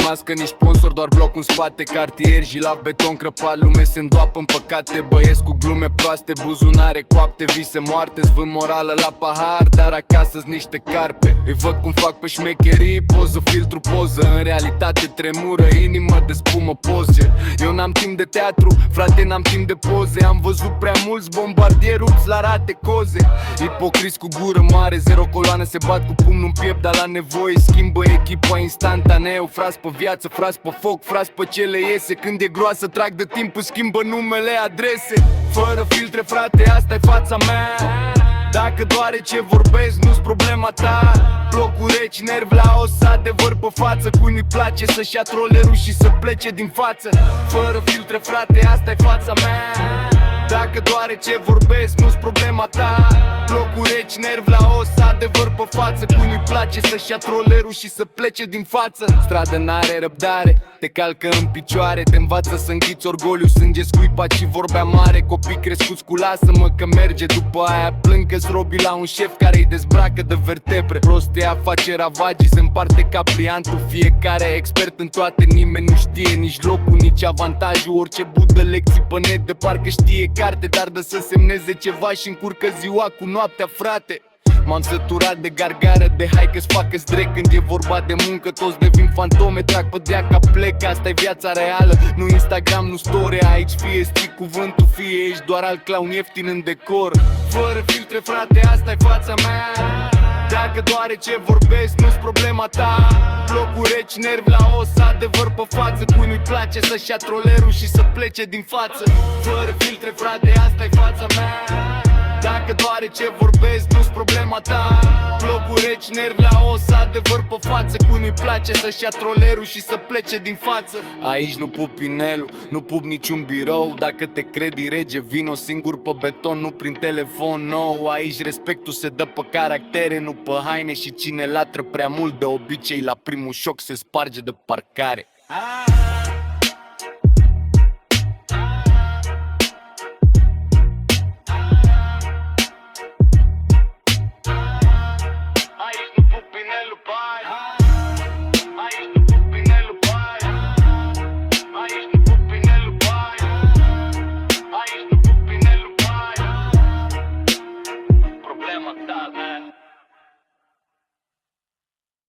mască, nici sponsor, doar bloc în spate. Cartier și la beton crăpat, lume se îndoapă în păcate. Băieți cu glume proaste, buzunare coapte, vise moarte. Zvânt morală la pahar, dar acasă-s niște carpe. Îi văd cum fac pe șmecherii, poză, filtru, poză. În realitate tremură, inimă de spumă, poze. Eu n-am timp de teatru, frate, n-am timp de poze. Am văzut prea mulți bombardieri rupți la rate coze. Ipocriți cu gură mare, zero coloană, se bat cu pumnul în piept, dar la nevoie schimbă echipa instantaneu. Frați pe viață, frați pe foc, frați pe ce le iese. Când e groasă, trag de timp, își schimbă numele, adrese. Fără filtre, frate, asta-i fața mea. Dacă doare ce vorbesc, nu-s problema ta. Blocuri reci, nervi la os, adevăr pe față. Cui nu-i place să-și ia trollerul și să plece din față. Fără filtre, frate, asta-i fața mea. Dacă doare ce vorbesc, nu-s problema ta. Blocuri reci, nervi la os, adevăr pe față. Cui nu-i place să-și ia trollerul și să plece din față. Stradă n-are răbdare, te calcă în picioare. Te învață să înghiți orgoliu, sânge scuipat și vorbea mare. Copii crescuți cu lasă-mă că merge, după aia plâng că-s robii la un șef care îi dezbracă de vertebre. Prostie face ravagii, se împarte ca pliantul. Fiecare expert în toate, nimeni nu știe nici locul, nici avantajul. Orice budă lecții pe net de parcă știe carte, dar dă să semneze ceva și încurcă ziua cu noaptea, frate. M-am săturat de gargară, de hai că-ți facă-ți drec. Când e vorba de muncă, toți devin fantome, trag pe deaca, plec. Asta-i viața reală, nu Instagram, nu story. Aici fie strict cuvântul, fie ești doar al clown ieftin în decor. Fără filtre, frate, asta-i fața mea. Dacă doare ce vorbesc, nu-s problema ta. Blocuri reci, nervi la os, adevăr pe față. Cui nu-i place să-și ia trollerul și să plece din față. Fără filtre, frate, asta-i fața mea. Dacă doare ce vorbesc, nu-s problema ta. Blocuri reci, nervi la os, adevăr pe față. Cui nu-i place să-și ia trollerul și să plece din față. Aici nu pup inelul, nu pup niciun birou. Dacă te credi rege, vino singur pe beton, nu prin telefon nou. Aici respectul se dă pe caractere, nu pe haine. Și cine latră prea mult, de obicei la primul șoc se sparge de parcare.